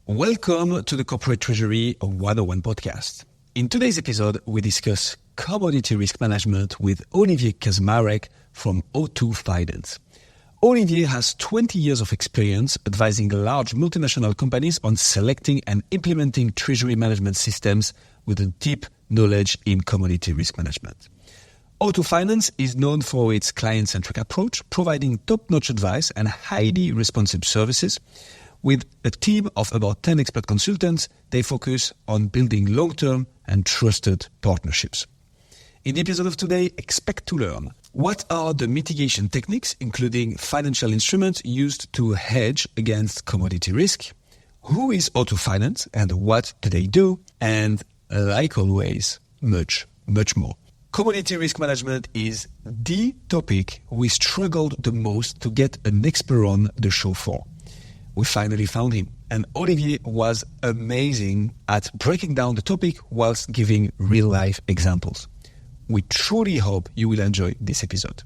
Welcome to the Corporate Treasury 101 podcast. In today's episode, we discuss commodity risk management with Olivier Kaczmarek from O2 Finance. Olivier has 20 years of experience advising large multinational companies on selecting and implementing treasury management systems with a deep knowledge in commodity risk management. O2 Finance is known for its client-centric approach, providing top-notch advice and highly responsive services. With a team of about 10 expert consultants, they focus on building long-term and trusted partnerships. In the episode of today, expect to learn what are the mitigation techniques, including financial instruments used to hedge against commodity risk, who is O2 Finance and what do they do, and like always, much more. Commodity risk management is the topic we struggled the most to get an expert on the show for. We finally found him, and Olivier was amazing at breaking down the topic whilst giving real-life examples. We truly hope you will enjoy this episode.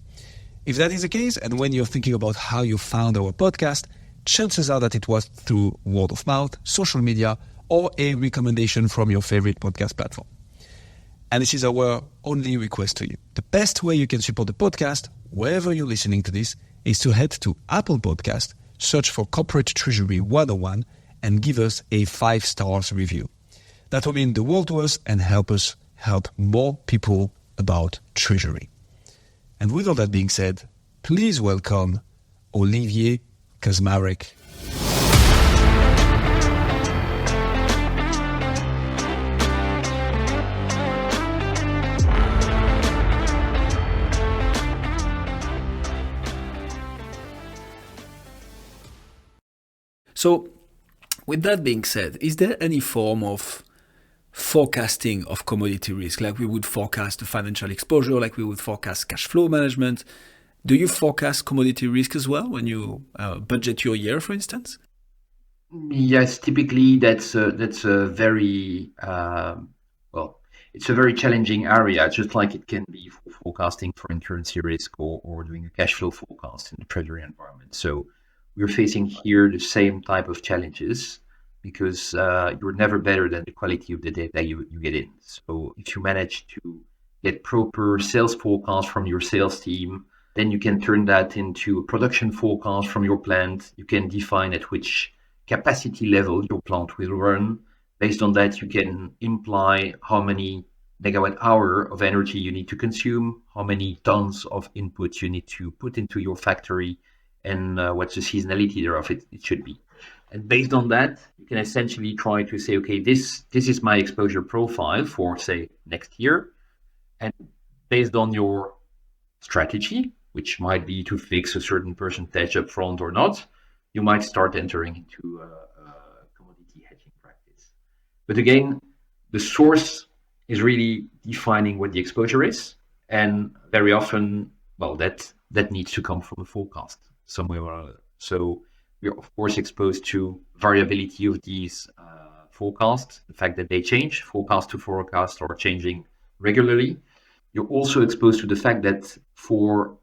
If that is the case, and when you're thinking about how you found our podcast, chances are that it was through word of mouth, social media, or a recommendation from your favorite podcast platform. And this is our only request to you. The best way you can support the podcast, wherever you're listening to this, is to head to Apple Podcast, search for Corporate Treasury 101, and give us a 5-star review. That will mean the world to us and help us help more people about Treasury. And with all that being said, please welcome Olivier Kaczmarek. So, with that being said, is there any form of forecasting of commodity risk, like we would forecast the financial exposure, like we would forecast cash flow management? Do you forecast commodity risk as well when you budget your year, for instance? Yes, typically that's a very it's a very challenging area, just like it can be for forecasting foreign currency risk or doing a cash flow forecast in the treasury environment. So we're facing here the same type of challenges because you're never better than the quality of the data you get in. So if you manage to get proper sales forecast from your sales team, then you can turn that into a production forecast from your plant. You can define at which capacity level your plant will run. Based on that, you can imply how many megawatt hour of energy you need to consume, how many tons of input you need to put into your factory, and what's the seasonality thereof it should be. And based on that, you can essentially try to say, okay, this is my exposure profile for, say, next year. And based on your strategy, which might be to fix a certain percentage up front or not, you might start entering into a commodity hedging practice. But again, the source is really defining what the exposure is. And very often, that needs to come from a forecast somewhere or other. So we're of course exposed to variability of these forecasts, the fact that they change, forecast to forecast are changing regularly. You're also exposed to the fact that for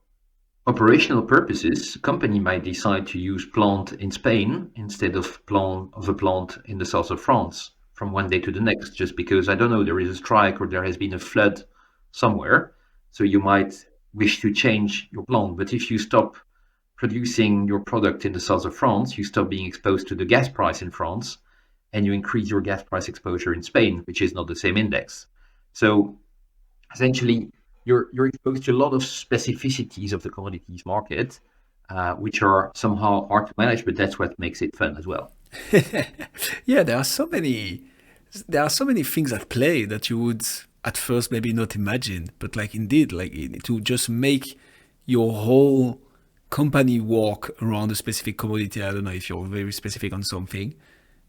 operational purposes, a company might decide to use plant in Spain instead of a plant in the south of France from one day to the next, just because, I don't know, there is a strike or there has been a flood somewhere. So you might wish to change your plant. But if you stop producing your product in the south of France, you stop being exposed to the gas price in France, and you increase your gas price exposure in Spain, which is not the same index. So essentially, you're exposed to a lot of specificities of the commodities market, which are somehow hard to manage, but that's what makes it fun as well. Yeah, there are so many things at play that you would at first maybe not imagine, but indeed, to just make your whole company work around a specific commodity. I don't know if you're very specific on something,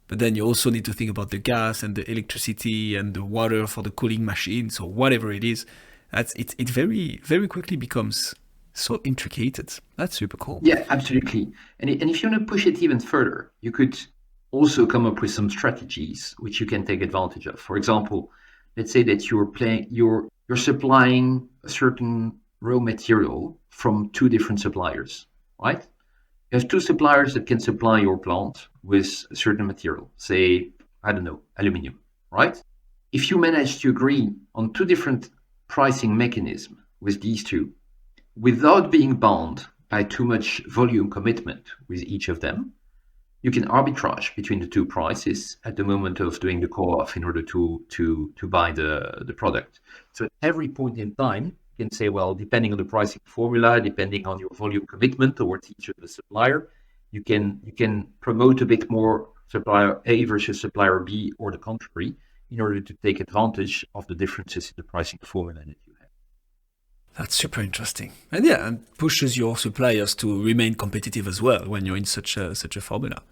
but then you also need to think about the gas and the electricity and the water for the cooling machines or whatever it is. It very, very quickly becomes so intricate. That's super cool. Yeah, absolutely. And if you want to push it even further, you could also come up with some strategies which you can take advantage of. For example, let's say that you're supplying a certain raw material from two different suppliers, right? You have two suppliers that can supply your plant with a certain material, say, I don't know, aluminum, right? If you manage to agree on two different pricing mechanisms with these two, without being bound by too much volume commitment with each of them, you can arbitrage between the two prices at the moment of doing the call-off in order to buy the product. So at every point in time, you can say, well, depending on the pricing formula, depending on your volume commitment towards each of the supplier, you can promote a bit more supplier A versus supplier B or the contrary in order to take advantage of the differences in the pricing formula that you have. That's super interesting, and yeah, and pushes your suppliers to remain competitive as well when you're in such a formula.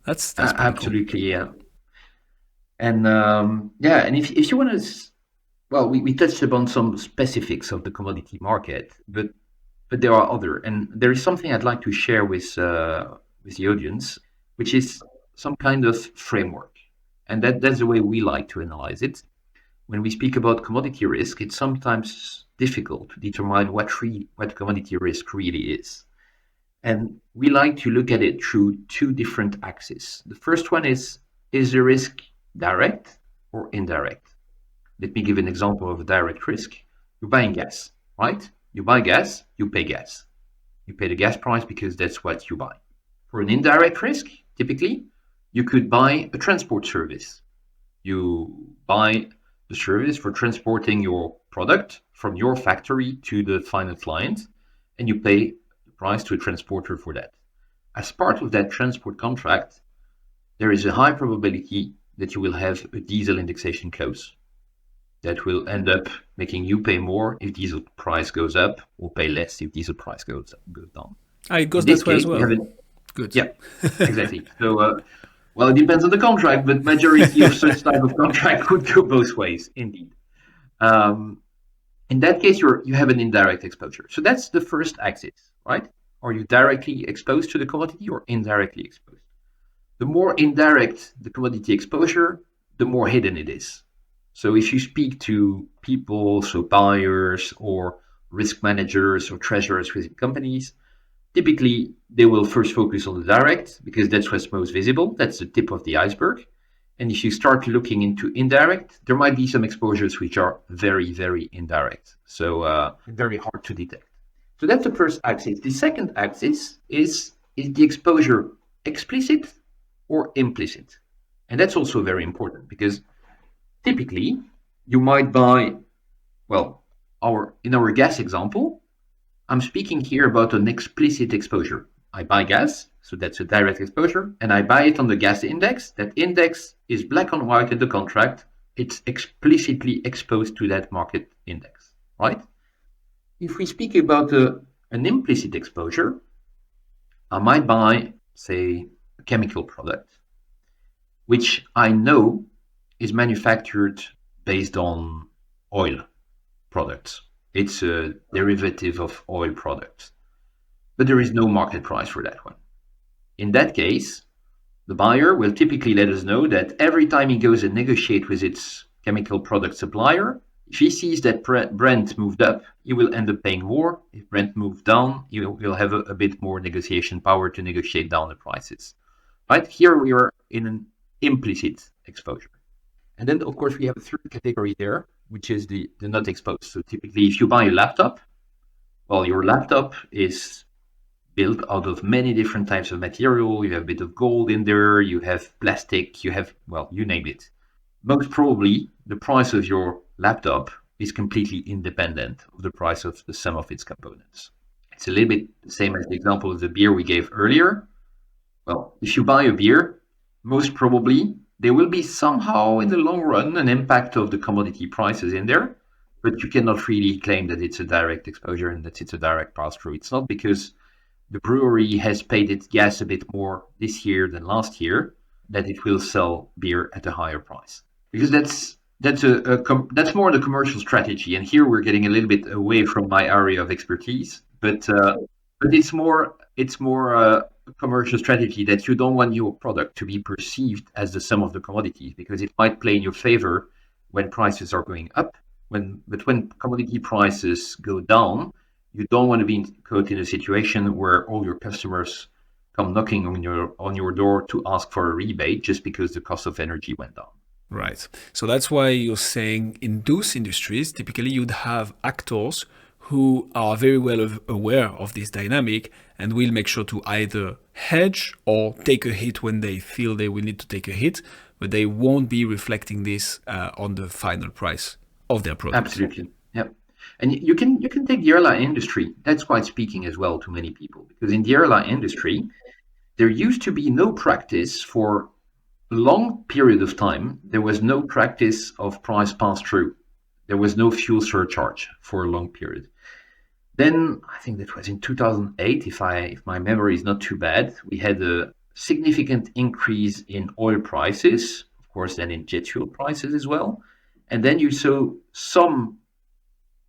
That's pretty absolutely, cool. Yeah. And and if you want to, well, we touched upon some specifics of the commodity market, but there are other, and there is something I'd like to share with the audience, which is some kind of framework, and that's the way we like to analyze it. When we speak about commodity risk, it's sometimes difficult to determine what commodity risk really is. And we like to look at it through two different axes. The first one is the risk direct or indirect? Let me give an example of a direct risk. You're buying gas, right? You buy gas, you pay gas. You pay the gas price because that's what you buy. For an indirect risk, typically, you could buy a transport service. You buy the service for transporting your product from your factory to the final client, and you pay the price to a transporter for that. As part of that transport contract, there is a high probability that you will have a diesel indexation clause that will end up making you pay more if diesel price goes up, or pay less if diesel price goes down. It goes that way as well. Good. Yeah, exactly. So, well, it depends on the contract, but majority of such type of contract would go both ways, indeed. In that case, you have an indirect exposure. So that's the first axis, right? Are you directly exposed to the commodity or indirectly exposed? The more indirect the commodity exposure, the more hidden it is. So if you speak to people, so buyers or risk managers or treasurers within companies, typically they will first focus on the direct because that's what's most visible. That's the tip of the iceberg. And if you start looking into indirect, there might be some exposures which are very, very indirect. So very hard to detect. So that's the first axis. The second axis is the exposure explicit or implicit? And that's also very important because typically you might buy, well, in our gas example, I'm speaking here about an explicit exposure. I buy gas, so that's a direct exposure, and I buy it on the gas index. That index is black on white in the contract. It's explicitly exposed to that market index, right? If we speak about an implicit exposure, I might buy, say, a chemical product, which I know is manufactured based on oil products. It's a derivative of oil products, but there is no market price for that one. In that case, the buyer will typically let us know that every time he goes and negotiate with its chemical product supplier, if he sees that Brent moved up, he will end up paying more. If Brent moved down, he will have a bit more negotiation power to negotiate down the prices. Right here, we are in an implicit exposure. And then, of course, we have a third category there, which is the not exposed. So typically, if you buy a laptop, well, your laptop is built out of many different types of material. You have a bit of gold in there, you have plastic, you have, well, you name it. Most probably, the price of your laptop is completely independent of the price of the sum of its components. It's a little bit the same as the example of the beer we gave earlier. Well, if you buy a beer, most probably there will be somehow in the long run an impact of the commodity prices in there, but you cannot really claim that it's a direct exposure and that it's a direct pass-through. It's not because the brewery has paid its gas a bit more this year than last year that it will sell beer at a higher price, because that's more the commercial strategy. And here we're getting a little bit away from my area of expertise, but it's more a commercial strategy that you don't want your product to be perceived as the sum of the commodities, because it might play in your favor when prices are going up. But when commodity prices go down, you don't want to be caught in a situation where all your customers come knocking on your door to ask for a rebate just because the cost of energy went down. Right. So that's why you're saying in those industries, typically you'd have actors who are very well aware of this dynamic and will make sure to either hedge or take a hit when they feel they will need to take a hit, but they won't be reflecting this on the final price of their product. Absolutely. Yep. And you can take the airline industry. That's quite speaking as well to many people, because in the airline industry, there used to be no practice for a long period of time. There was no practice of price pass-through. There was no fuel surcharge for a long period. Then I think that was in 2008, if my memory is not too bad, we had a significant increase in oil prices, of course, then in jet fuel prices as well. And then you saw some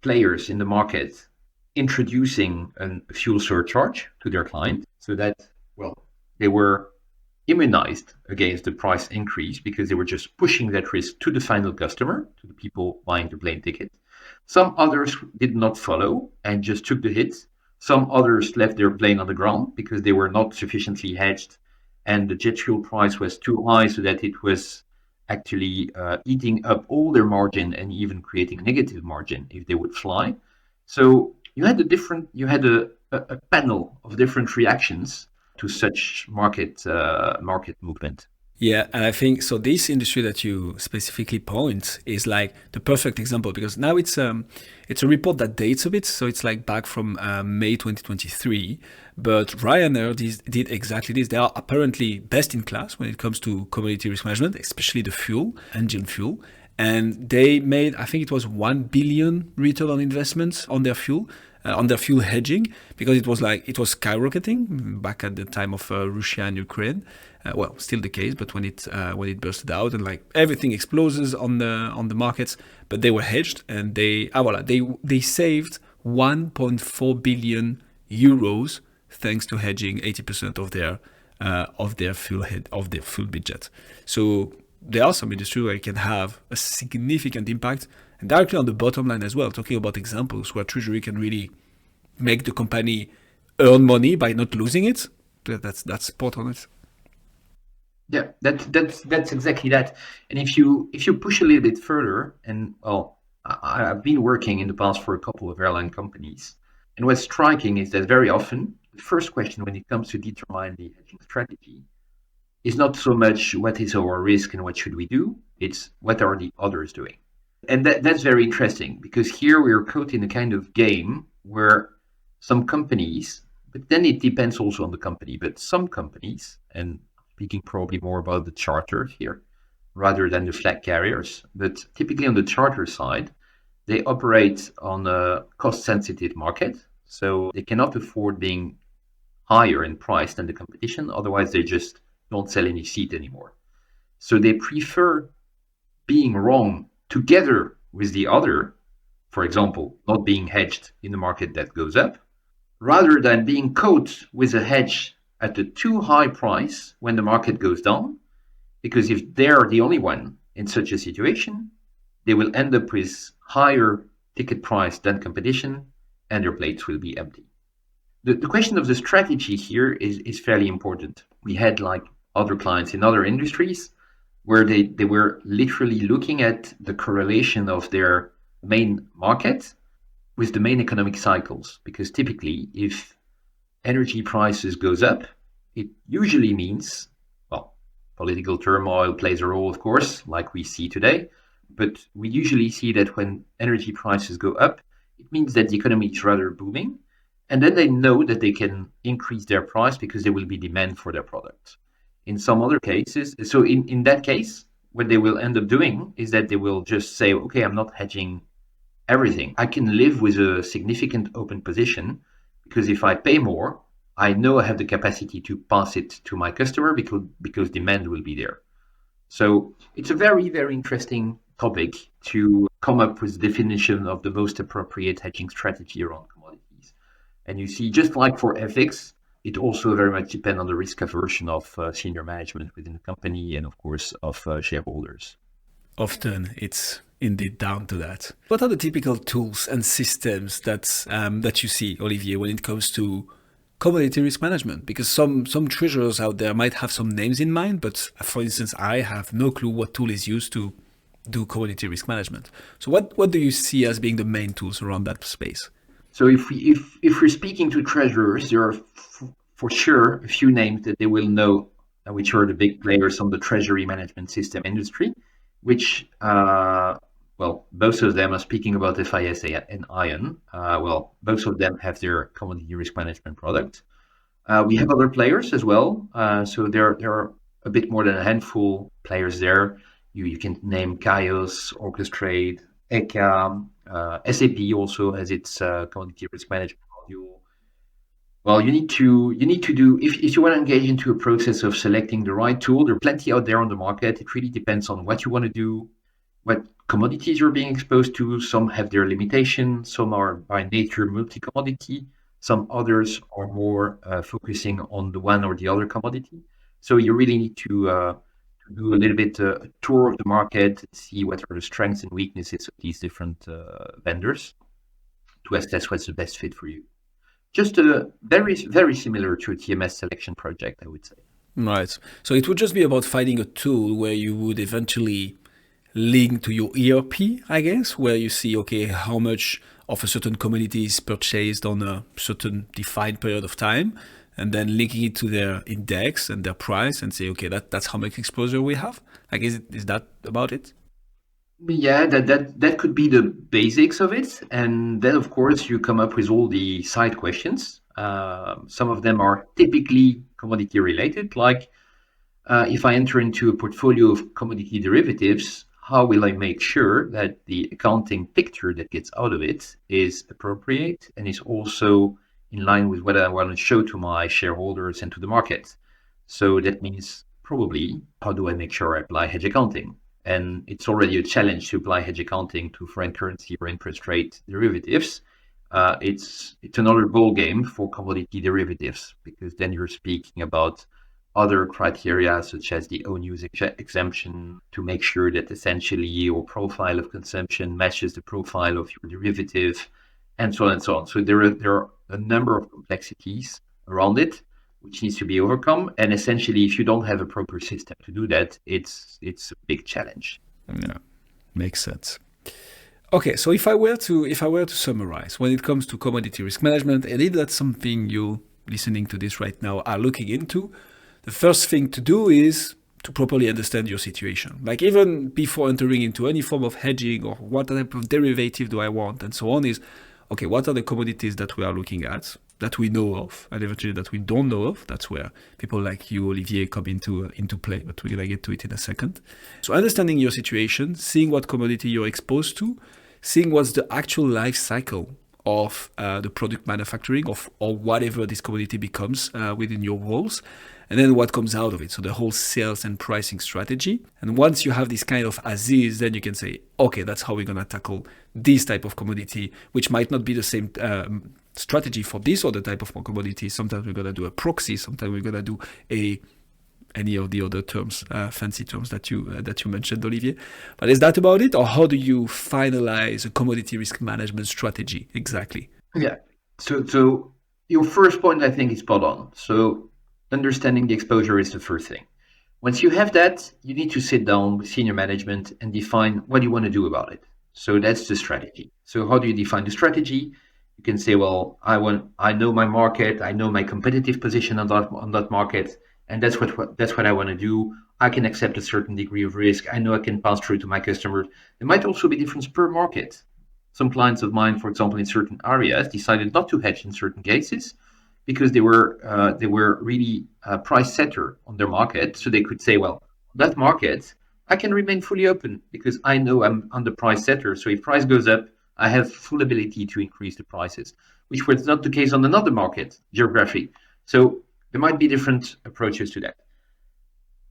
players in the market introducing a fuel surcharge to their client so that, well, they were immunized against the price increase because they were just pushing that risk to the final customer, to the people buying the plane ticket. Some others did not follow and just took the hit. Some others left their plane on the ground because they were not sufficiently hedged and the jet fuel price was too high so that it was actually eating up all their margin and even creating a negative margin if they would fly. So you had a panel of different reactions to such market movement. Yeah, and I think so. This industry that you specifically point is like the perfect example because now it's a report that dates a bit, so it's like back from May 2023. But Ryanair did exactly this. They are apparently best in class when it comes to commodity risk management, especially the fuel, engine fuel. And they made, I think it was 1 billion return on investments on their fuel hedging, because it was skyrocketing back at the time of Russia and Ukraine. Well, still the case, but when it bursted out and like everything explodes on the markets, but they were hedged and they saved 1.4 billion euros thanks to hedging 80% of their fuel budget. So there are some industries where it can have a significant impact and directly on the bottom line as well. Talking about examples where Treasury can really make the company earn money by not losing it. That's spot on it. Yeah, that's exactly that. And if you push a little bit further, and well, I've been working in the past for a couple of airline companies, and what's striking is that very often the first question when it comes to determine the hedging strategy is not so much what is our risk and what should we do, it's what are the others doing. And that's very interesting because here we are caught in a kind of game where some companies, but then it depends also on the company, but some companies, and speaking probably more about the charter here rather than the flag carriers, but typically on the charter side, they operate on a cost-sensitive market, so they cannot afford being higher in price than the competition, otherwise they just don't sell any seat anymore. So they prefer being wrong together with the other, for example, not being hedged in the market that goes up, rather than being caught with a hedge at a too high price when the market goes down, because if they're the only one in such a situation, they will end up with higher ticket price than competition and their plates will be empty. The question of the strategy here is fairly important. We had like other clients in other industries where they were literally looking at the correlation of their main market with the main economic cycles, because typically if energy prices goes up, it usually means, well, political turmoil plays a role, of course, like we see today, but we usually see that when energy prices go up, it means that the economy is rather booming, and then they know that they can increase their price because there will be demand for their products. In some other cases, so in that case, what they will end up doing is that they will just say, okay, I'm not hedging everything. I can live with a significant open position because if I pay more, I know I have the capacity to pass it to my customer because demand will be there. So it's a very, very interesting topic to come up with the definition of the most appropriate hedging strategy around commodities. And you see, just like for FX, it also very much depends on the risk aversion of senior management within the company and, of course, of shareholders. Often it's indeed down to that. What are the typical tools and systems that you see, Olivier, when it comes to commodity risk management? Because some treasurers out there might have some names in mind, but for instance, I have no clue what tool is used to do commodity risk management. So what do you see as being the main tools around that space? So if we're speaking to treasurers, there are for sure a few names that they will know, which are the big players on the treasury management system industry, which both of them are speaking about FISA and ION. Both of them have their commodity risk management product. We have other players as well. So there are a bit more than a handful players there. You can name Kaios, Orchestrate, ECA, SAP also has its commodity risk management module. Well, you need to do if you want to engage into a process of selecting the right tool. There are plenty out there on the market. It really depends on what you want to do, what commodities you're being exposed to. Some have their limitations. Some are by nature multi-commodity. Some others are more focusing on the one or the other commodity. So you really need to do a little bit a tour of the market, see what are the strengths and weaknesses of these different vendors to assess what's the best fit for you. Just very, very similar to a TMS selection project, I would say. Right. So it would just be about finding a tool where you would eventually link to your ERP, I guess, where you see, okay, how much of a certain commodity is purchased on a certain defined period of time, and then linking it to their index and their price and say, okay, that's how much exposure we have. Like, is that about it? Yeah, that could be the basics of it. And then, of course, you come up with all the side questions. Some of them are typically commodity related, like if I enter into a portfolio of commodity derivatives, how will I make sure that the accounting picture that gets out of it is appropriate and is also in line with what I want to show to my shareholders and to the market? So that means probably, how do I make sure I apply hedge accounting? And it's already a challenge to apply hedge accounting to foreign currency or interest rate derivatives. It's another ball game for commodity derivatives, because then you're speaking about other criteria such as the own use exemption to make sure that essentially your profile of consumption matches the profile of your derivative, and so on and so on. So there are a number of complexities around it which needs to be overcome. And essentially, if you don't have a proper system to do that, it's a big challenge. Yeah, makes sense. Okay, so if I were to summarize, when it comes to commodity risk management, and if that's something you listening to this right now are looking into, the first thing to do is to properly understand your situation. Like, even before entering into any form of hedging or what type of derivative do I want and so on, is okay, what are the commodities that we are looking at, that we know of, and eventually that we don't know of? That's where people like you, Olivier, come into play, but we're going to get to it in a second. So understanding your situation, seeing what commodity you're exposed to, seeing what's the actual life cycle of the product manufacturing or whatever this commodity becomes within your roles, and then what comes out of it. So the whole sales and pricing strategy. And once you have this kind of as is, then you can say, okay, that's how we're going to tackle this type of commodity, which might not be the same strategy for this other type of commodity. Sometimes we're going to do a proxy. Sometimes we're going to do any of the other terms, fancy terms that you mentioned, Olivier. But is that about it? Or how do you finalize a commodity risk management strategy exactly? Yeah. So your first point, I think, is spot on. So understanding the exposure is the first thing. Once you have that, you need to sit down with senior management and define what you want to do about it. So that's the strategy. So how do you define the strategy? You can say, well, I know my market, I know my competitive position on that market, and that's what I want to do. I can accept a certain degree of risk. I know I can pass through to my customers. There might also be difference per market. Some clients of mine, for example, in certain areas, decided not to hedge in certain cases because they were really a price setter on their market. So they could say, well, that market, I can remain fully open because I know I'm on the price setter. So if price goes up, I have full ability to increase the prices, which was not the case on another market geography. So there might be different approaches to that.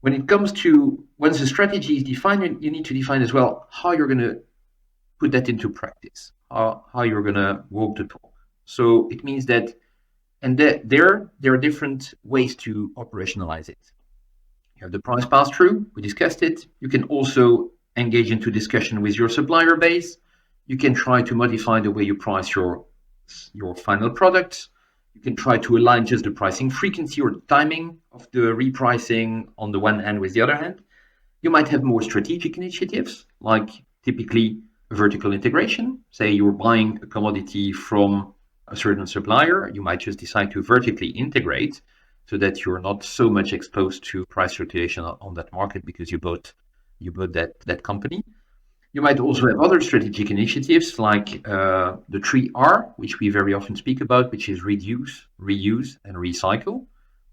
When it comes to once the strategy is defined, you need to define as well how you're going to put that into practice, how you're going to walk the talk. So it means that, and there are different ways to operationalize it. You have the price pass-through, we discussed it. You can also engage into discussion with your supplier base. You can try to modify the way you price your final products. You can try to align just the pricing frequency or the timing of the repricing on the one hand with the other hand. You might have more strategic initiatives, like typically vertical integration. Say you're buying a commodity from a certain supplier, you might just decide to vertically integrate so that you're not so much exposed to price fluctuation on that market because you bought that company. You might also have other strategic initiatives like the 3R, which we very often speak about, which is reduce, reuse, and recycle.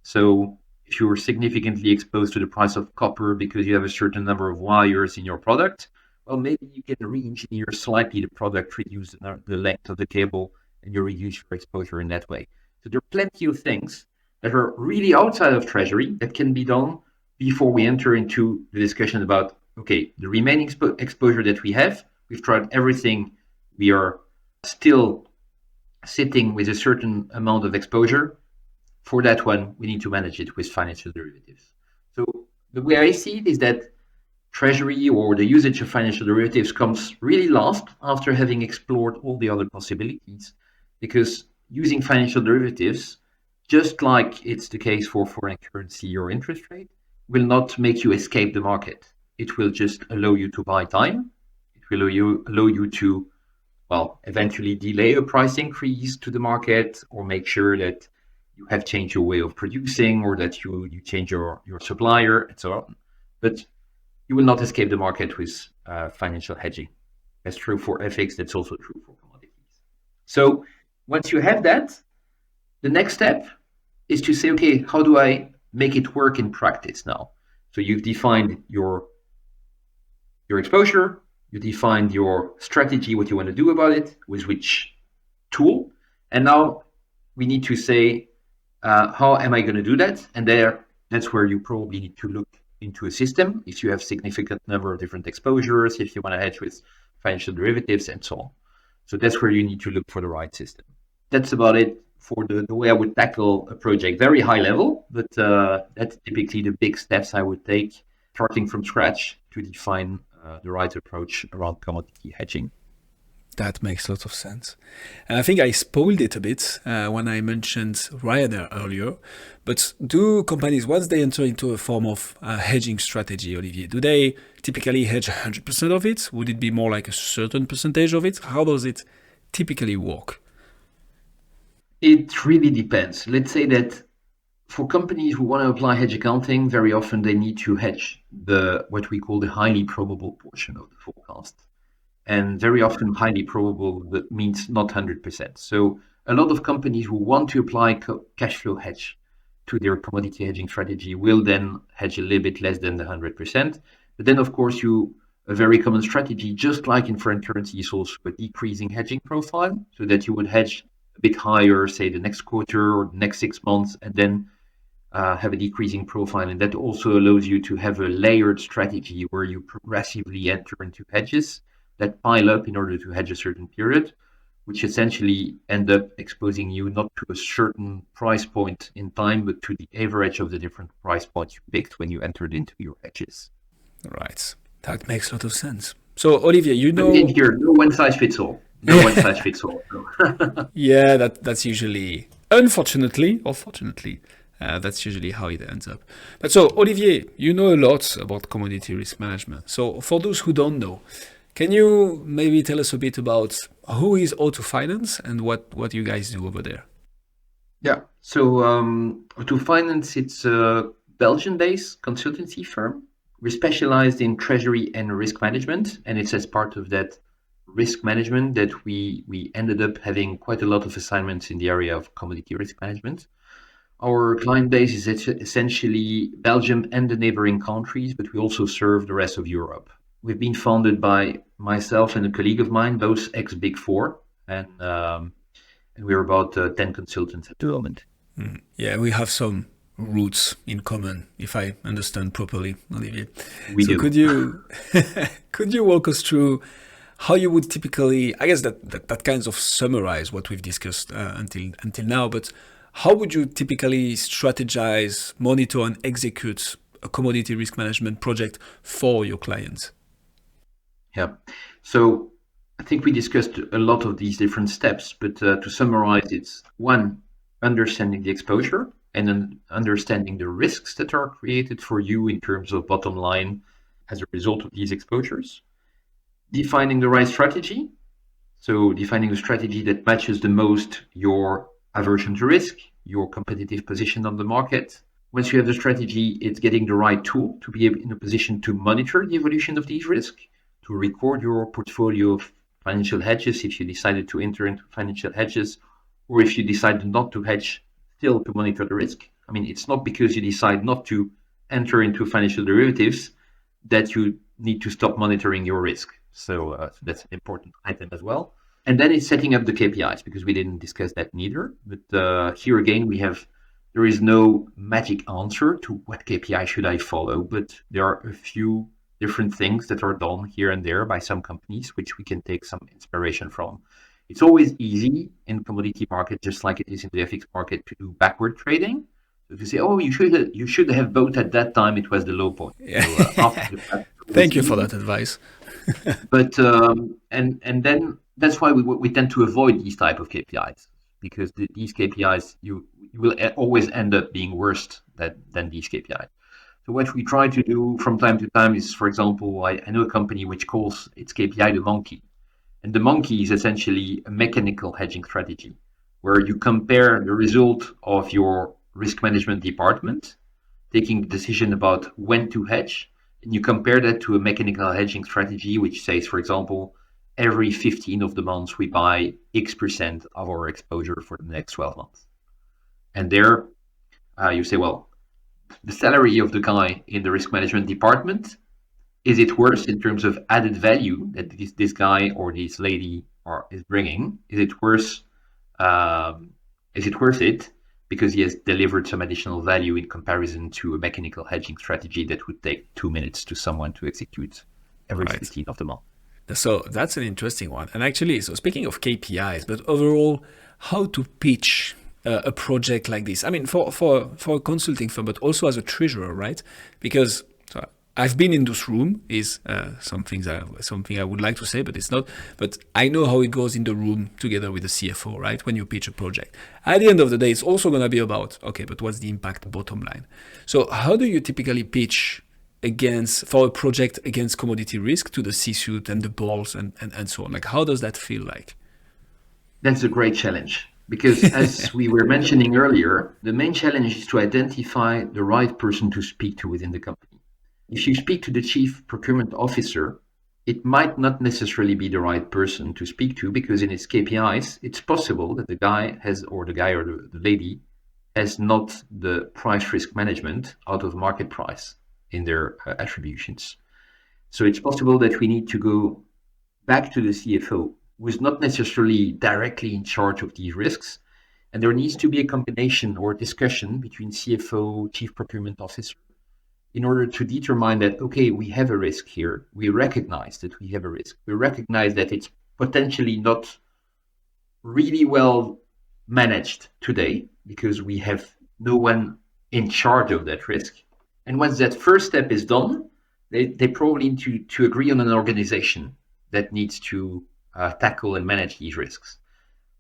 So if you're significantly exposed to the price of copper because you have a certain number of wires in your product, well, maybe you can re-engineer slightly the product, reduce the length of the cable, and you reduce your exposure in that way. So there are plenty of things that are really outside of Treasury that can be done before we enter into the discussion about, okay, the remaining exposure that we have, we've tried everything. We are still sitting with a certain amount of exposure. For that one, we need to manage it with financial derivatives. So the way I see it is that Treasury or the usage of financial derivatives comes really last after having explored all the other possibilities, because using financial derivatives, just like it's the case for foreign currency or interest rate, will not make you escape the market. It will just allow you to buy time. It will allow you to, well, eventually delay a price increase to the market or make sure that you have changed your way of producing or that you change your supplier and so on. But you will not escape the market with financial hedging. That's true for FX. That's also true for commodities. So once you have that, the next step is to say, okay, how do I make it work in practice now? So you've defined your exposure, you defined your strategy, what you want to do about it, with which tool, and now we need to say, how am I going to do that? And that's where you probably need to look into a system if you have significant number of different exposures, if you want to hedge with financial derivatives and so on. So that's where you need to look for the right system. That's about it for the way I would tackle a project, very high level, but that's typically the big steps I would take, starting from scratch to define the right approach around commodity hedging. That makes lots of sense. And I think I spoiled it a bit when I mentioned Ryanair earlier. But do companies, once they enter into a form of hedging strategy, Olivier, do they typically hedge 100% of it? Would it be more like a certain percentage of it? How does it typically work? It really depends. Let's say that for companies who want to apply hedge accounting, very often they need to hedge what we call the highly probable portion of the forecast. And very often highly probable that means not 100%. So a lot of companies who want to apply cash flow hedge to their commodity hedging strategy will then hedge a little bit less than the 100%. But then, of course, a very common strategy, just like in foreign currency, is also a decreasing hedging profile, so that you would hedge a bit higher, say the next quarter or the next 6 months, and then have a decreasing profile. And that also allows you to have a layered strategy where you progressively enter into hedges that pile up in order to hedge a certain period, which essentially end up exposing you not to a certain price point in time, but to the average of the different price points you picked when you entered into your hedges. Right. That makes a lot of sense. So, Olivier, In here, no one size fits all. No one size fits all. Yeah, that's usually, unfortunately or fortunately, that's usually how it ends up. But so, Olivier, you know a lot about commodity risk management. So, for those who don't know, can you maybe tell us a bit about who is O2 Finance and what you guys do over there? Yeah. So O2 Finance, it's a Belgian-based consultancy firm. We're specialized in treasury and risk management, and it's as part of that risk management that we ended up having quite a lot of assignments in the area of commodity risk management. Our client base is essentially Belgium and the neighboring countries, but we also serve the rest of Europe. We've been founded by myself and a colleague of mine, both ex-Big Four, and we're about 10 consultants at the moment. Yeah, we have some roots in common, if I understand properly, Olivier. We do. Could you walk us through how you would typically, I guess that kind of summarize what we've discussed until now, but how would you typically strategize, monitor, and execute a commodity risk management project for your clients? Yeah. So I think we discussed a lot of these different steps, but to summarize, it's one, understanding the exposure and then understanding the risks that are created for you in terms of bottom line as a result of these exposures, defining the right strategy. So defining a strategy that matches the most your aversion to risk, your competitive position on the market. Once you have the strategy, it's getting the right tool to be in a position to monitor the evolution of these risks, to record your portfolio of financial hedges if you decided to enter into financial hedges, or if you decided not to hedge, still to monitor the risk. I mean, it's not because you decide not to enter into financial derivatives that you need to stop monitoring your risk. So that's an important item as well. And then it's setting up the KPIs, because we didn't discuss that neither. But here again, there is no magic answer to what KPI should I follow, but there are a few different things that are done here and there by some companies, which we can take some inspiration from. It's always easy in commodity market, just like it is in the FX market, to do backward trading. So to say, oh, you should have bought at that time, it was the low point. Yeah. So, after the fact, Thank you for that advice. but and then that's why we tend to avoid these type of KPIs, because these KPIs you will always end up being worse than these KPIs. So what we try to do from time to time is, for example, I know a company which calls its KPI the monkey, and the monkey is essentially a mechanical hedging strategy where you compare the result of your risk management department taking the decision about when to hedge, and you compare that to a mechanical hedging strategy, which says, for example, every 15 of the months we buy X% of our exposure for the next 12 months. And there you say, well, the salary of the guy in the risk management department, is it worth in terms of added value that this guy or this lady is bringing? Is it worth it because he has delivered some additional value in comparison to a mechanical hedging strategy that would take 2 minutes to someone to execute every 15 of the month? So that's an interesting one. And actually, so speaking of KPIs, but overall, how to pitch a project like this? I mean, for a consulting firm, but also as a treasurer, right? Because I've been in this room is something I would like to say, but it's not. But I know how it goes in the room together with the CFO, right? When you pitch a project, at the end of the day, it's also going to be about, okay, but what's the impact bottom line? So how do you typically pitch for a project against commodity risk to the C-suite and the boards and so on? Like, how does that feel like? That's a great challenge, because as we were mentioning earlier, the main challenge is to identify the right person to speak to within the company. If you speak to the chief procurement officer, it might not necessarily be the right person to speak to, because in its KPIs, it's possible that the guy or the lady has not the price risk management out of market price in their attributions. So it's possible that we need to go back to the CFO, who is not necessarily directly in charge of these risks. And there needs to be a combination or discussion between CFO, chief procurement officer, in order to determine that, okay, we have a risk here. We recognize that we have a risk. We recognize that it's potentially not really well managed today because we have no one in charge of that risk. And once that first step is done, they probably need to agree on an organization that needs to tackle and manage these risks.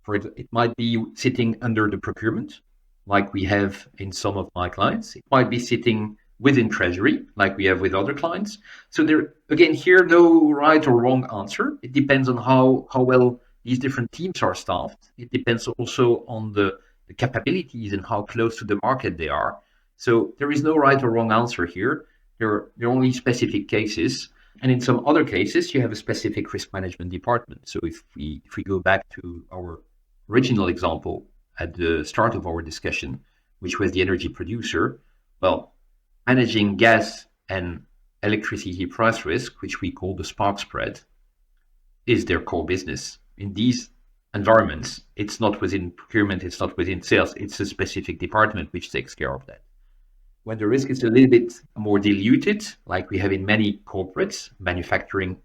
It might be sitting under the procurement, like we have in some of my clients. It might be sitting within Treasury, like we have with other clients. So there, again, here, no right or wrong answer. It depends on how well these different teams are staffed. It depends also on the capabilities and how close to the market they are. So there is no right or wrong answer here. There are only specific cases. And in some other cases, you have a specific risk management department. So if we go back to our original example at the start of our discussion, which was the energy producer, well, managing gas and electricity price risk, which we call the spark spread, is their core business. In these environments, it's not within procurement, it's not within sales, it's a specific department which takes care of that. When the risk is a little bit more diluted, like we have in many corporates, manufacturing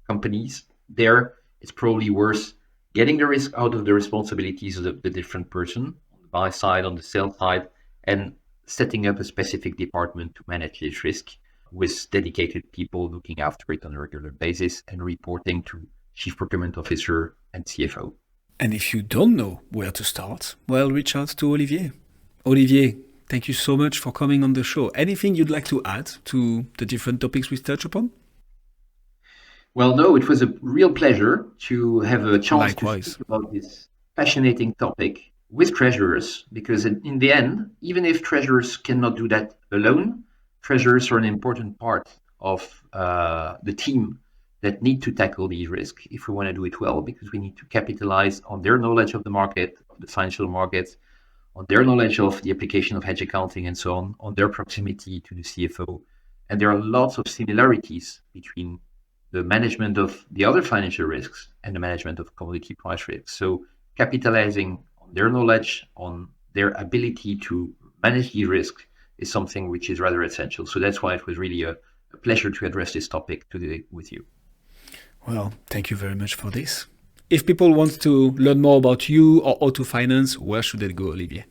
companies, there it's probably worth getting the risk out of the responsibilities of the different person on the buy side, on the sell side, and setting up a specific department to manage this risk with dedicated people looking after it on a regular basis and reporting to chief procurement officer and CFO. And if you don't know where to start, well, reach out to Olivier. Olivier, thank you so much for coming on the show. Anything you'd like to add to the different topics we touched upon? Well, no, it was a real pleasure to have a chance to Likewise. speak about this fascinating topic with treasurers, because in the end, even if treasurers cannot do that alone, treasurers are an important part of the team that need to tackle these risks if we want to do it well, because we need to capitalize on their knowledge of the market, of the financial markets, on their knowledge of the application of hedge accounting and so on their proximity to the CFO. And there are lots of similarities between the management of the other financial risks and the management of commodity price risks. So capitalizing on their knowledge, on their ability to manage the risk is something which is rather essential. So that's why it was really a pleasure to address this topic today with you. Well, thank you very much for this. If people want to learn more about you or auto finance, where should they go, Olivier?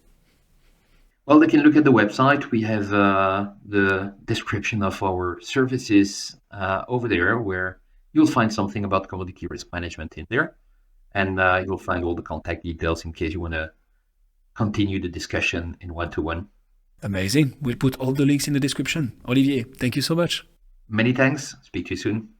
Well, they can look at the website. We have the description of our services over there, where you'll find something about commodity risk management in there. And you'll find all the contact details in case you want to continue the discussion in one-to-one. Amazing. We'll put all the links in the description. Olivier, thank you so much. Many thanks. Speak to you soon.